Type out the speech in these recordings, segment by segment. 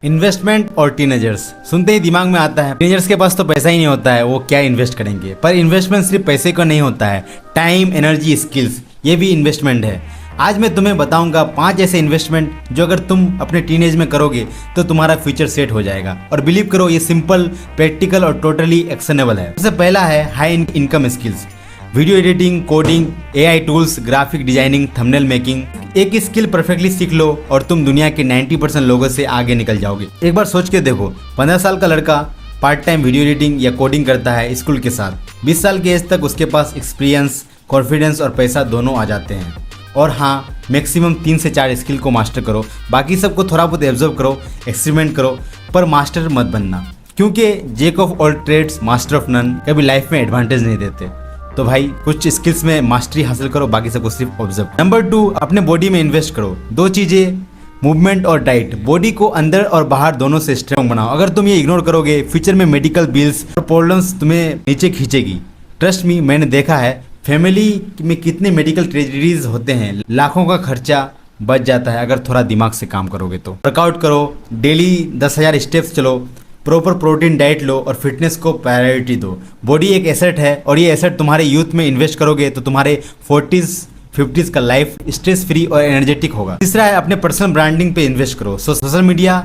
Investment और teenagers सुनते ही दिमाग में आता है टीनेजर्स के पास तो पैसा ही नहीं होता है, वो क्या इन्वेस्ट करेंगे। पर इन्वेस्टमेंट सिर्फ पैसे का नहीं होता है, टाइम, एनर्जी, स्किल्स, ये भी इन्वेस्टमेंट है। आज मैं तुम्हें बताऊंगा 5 ऐसे इन्वेस्टमेंट जो अगर तुम अपने टीनेज में करोगे तो तुम्हारा फ्यूचर सेट हो जाएगा। और बिलीव करो ये सिंपल, प्रैक्टिकल और टोटली एक्शनेबल है। सबसे पहला है high income skills, video editing, coding, AI tools, graphic designing, thumbnail making. एक स्किल परफेक्टली सीख लो और तुम दुनिया के 90% लोगों से आगे निकल जाओगे। एक बार सोच के देखो, 15 साल का लड़का पार्ट टाइम वीडियो एडिटिंग या कोडिंग करता है स्कूल के साथ। 20 साल की एज तक उसके पास एक्सपीरियंस, कॉन्फिडेंस और पैसा दोनों आ जाते हैं। और हाँ, मैक्सिमम 3 से 4 स्किल को मास्टर करो, बाकी सबको थोड़ा बहुत एब्जॉर्व करो, एक्सपेरिमेंट करो, पर मास्टर मत बनना, क्योंकि jack of all trades master of none कभी लाइफ में एडवांटेज नहीं देते। तो भाई कुछ स्किल्स में मास्टरी हासिल करो, बाकी सबको सिर्फ ऑब्जर्व। नंबर 2, अपने बॉडी में इन्वेस्ट करो। 2 चीजें, मूवमेंट और डाइट। बॉडी को अंदर और बाहर दोनों से स्ट्रॉन्ग बनाओ। अगर तुम ये इग्नोर करोगे, फ्यूचर में मेडिकल बिल्स और प्रॉब्लम्स तुम्हें नीचे खींचेगी। ट्रस्ट मी, मैंने देखा है फैमिली में कितने मेडिकल ट्रेजेडीज होते हैं। लाखों का खर्चा बच जाता है अगर थोड़ा दिमाग से काम करोगे तो। वर्कआउट करो, डेली 10,000 स्टेप्स चलो, प्रॉपर प्रोटीन डाइट लो और फिटनेस को प्रायोरिटी दो। बॉडी एक एसेट है और ये एसेट तुम्हारे यूथ में इन्वेस्ट करोगे तो तुम्हारे 40s 50s का लाइफ स्ट्रेस फ्री और एनर्जेटिक होगा। तीसरा है अपने पर्सनल ब्रांडिंग पे इन्वेस्ट करो। सोशल मीडिया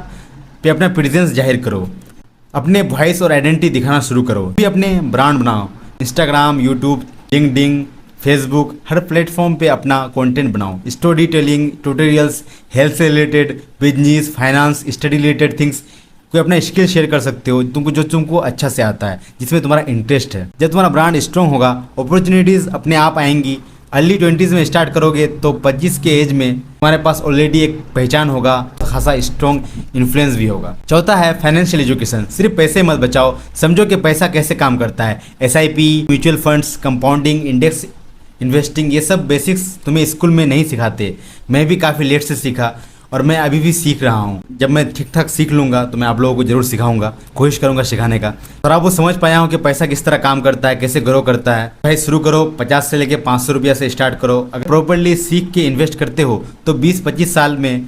पे अपना प्रेजेंस जाहिर करो, अपने वॉइस और आइडेंटिटी दिखाना शुरू करो, भी अपने ब्रांड बनाओ। इंस्टाग्राम, यूट्यूब, लिंक्डइन, फेसबुक, हर प्लेटफॉर्म पे अपना कंटेंट बनाओ। स्टोरी टेलिंग, ट्यूटोरियल्स, हेल्थ से related, business, finance, study related things, कोई अपना स्किल शेयर कर सकते हो तुमको अच्छा से आता है, जिसमें तुम्हारा इंटरेस्ट है। जब तुम्हारा ब्रांड स्ट्रॉन्ग होगा, अपॉर्चुनिटीज़ अपने आप आएंगी। अर्ली 20s में स्टार्ट करोगे तो 25 के एज में तुम्हारे पास ऑलरेडी एक पहचान होगा, खासा स्ट्रॉन्ग इन्फ्लुएंस भी होगा। चौथा है फाइनेंशियल एजुकेशन। सिर्फ पैसे मत बचाओ, समझो कि पैसा कैसे काम करता है। SIP, mutual funds, compounding, index investing, ये सब बेसिक्स तुम्हें स्कूल में नहीं सिखाते। मैं भी काफ़ी लेट से सीखा और मैं अभी भी सीख रहा हूँ। जब मैं ठीक ठाक सीख लूँगा तो मैं आप लोगों को जरूर सिखाऊंगा, कोशिश करूँगा सिखाने का। और आप वो समझ पाया हूँ कि पैसा किस तरह काम करता है, कैसे ग्रो करता है। भाई शुरू करो, 50 से लेके 500 रुपया से स्टार्ट करो। अगर प्रॉपरली सीख के इन्वेस्ट करते हो तो 20-25 साल में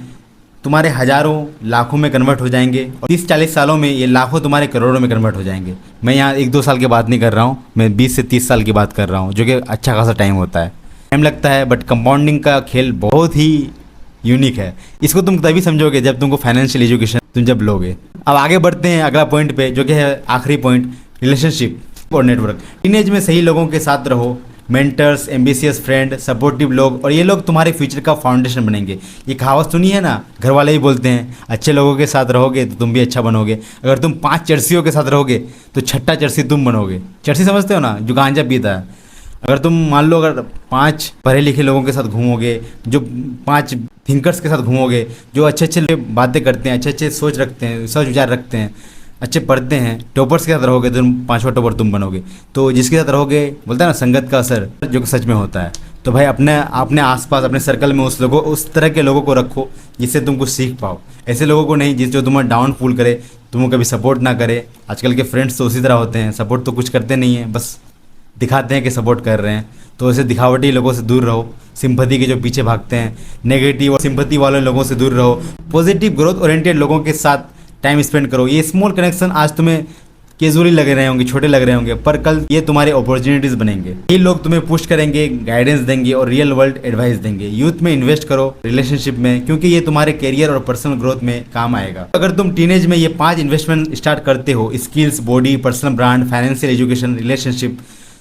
तुम्हारे हज़ारों लाखों में कन्वर्ट हो जाएंगे और 30-40 सालों में ये लाखों तुम्हारे करोड़ों में कन्वर्ट हो जाएंगे। मैं यहाँ 1-2 साल की बात नहीं कर रहा हूँ, मैं 20 से 30 साल की बात कर रहा हूँ, जो कि अच्छा खासा टाइम होता है। टाइम लगता है, बट कंपाउंडिंग का खेल बहुत ही यूनिक है। इसको तुम तभी समझोगे जब तुमको फाइनेंशियल एजुकेशन तुम जब लोगे। अब आगे बढ़ते हैं अगला पॉइंट पे, जो कि है आखिरी पॉइंट, रिलेशनशिप और नेटवर्क। टीनेज में सही लोगों के साथ रहो, मेंटर्स, एम्बिशियस फ्रेंड, सपोर्टिव लोग, और ये लोग तुम्हारे फ्यूचर का फाउंडेशन बनेंगे। ये कहावत सुनी है ना, घर वाले ही बोलते हैं, अच्छे लोगों के साथ रहोगे तो तुम भी अच्छा बनोगे। अगर तुम 5 चर्सियों के साथ रहोगे तो 6ठा चर्सी तुम बनोगे। चर्सी समझते हो ना, जो गांजा पीता है। अगर तुम मान लो अगर 5 पढ़े लिखे लोगों के साथ घूमोगे, जो 5 थिंकर्स के साथ घूमोगे, जो अच्छे बातें करते हैं, अच्छे सोच रखते हैं, सोच विचार रखते हैं, अच्छे पढ़ते हैं, टॉपर्स के साथ रहोगे तो 5वां टॉपर तुम बनोगे। तो जिसके साथ रहोगे, बोलता है ना संगत का असर, जो कि सच में होता है। तो भाई अपने आसपास, अपने सर्कल में उस तरह के लोगों को रखो जिससे तुम कुछ सीख पाओ। ऐसे लोगों को नहीं जो तुम्हें डाउनफॉल करे, तुमको कभी सपोर्ट ना करे। आजकल के फ्रेंड्स तो उसी तरह होते हैं, सपोर्ट तो कुछ करते नहीं हैं, बस दिखाते हैं कि सपोर्ट कर रहे हैं। तो ऐसे दिखावटी लोगों से दूर रहो, सिंपैथी के जो पीछे भागते हैं, नेगेटिव और सिंपैथी वाले लोगों से दूर रहो। पॉजिटिव ग्रोथ ओरिएंटेड लोगों के साथ टाइम स्पेंड करो। ये स्मॉल कनेक्शन आज तुम्हें कैजुअली लग रहे होंगे, छोटे लग रहे होंगे, पर कल ये तुम्हारे अपॉर्चुनिटीज़ बनेंगे। ये लोग तुम्हें पुश करेंगे, गाइडेंस देंगे और रियल वर्ल्ड एडवाइस देंगे। यूथ में इन्वेस्ट करो, रिलेशनशिप में, क्योंकि ये तुम्हारे करियर और पर्सनल ग्रोथ में काम आएगा। अगर तुम टीनेज में ये 5 इन्वेस्टमेंट स्टार्ट करते हो, skills, body, personal brand, financial education, relationship,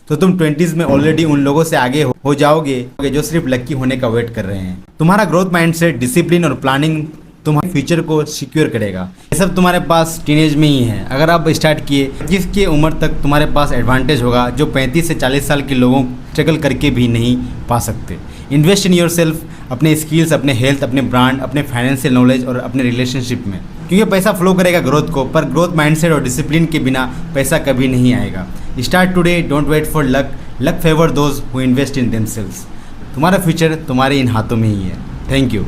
तो तुम 20s में ऑलरेडी उन लोगों से आगे हो जाओगे जो सिर्फ लक्की होने का वेट कर रहे हैं। तुम्हारा ग्रोथ माइंडसेट, डिसिप्लिन और प्लानिंग तुम्हारे फ्यूचर को सिक्योर करेगा। ये सब तुम्हारे पास टीनेज में ही है। अगर आप स्टार्ट किए, 25 की उम्र तक तुम्हारे पास एडवांटेज होगा जो 35 से 40 साल के लोगों स्ट्रगल करके भी नहीं पा सकते। इन्वेस्ट इन योर सेल्फ, अपने स्किल्स, अपने हेल्थ, अपने ब्रांड, अपने फाइनेंशियल नॉलेज और अपने रिलेशनशिप में, क्योंकि पैसा फ्लो करेगा ग्रोथ को, पर ग्रोथ माइंडसेट और डिसिप्लिन के बिना पैसा कभी नहीं आएगा। Start today, don't wait for luck, luck favour those who invest in themselves. तुम्हारा फ्यूचर तुम्हारे इन हाथों में ही है। Thank you.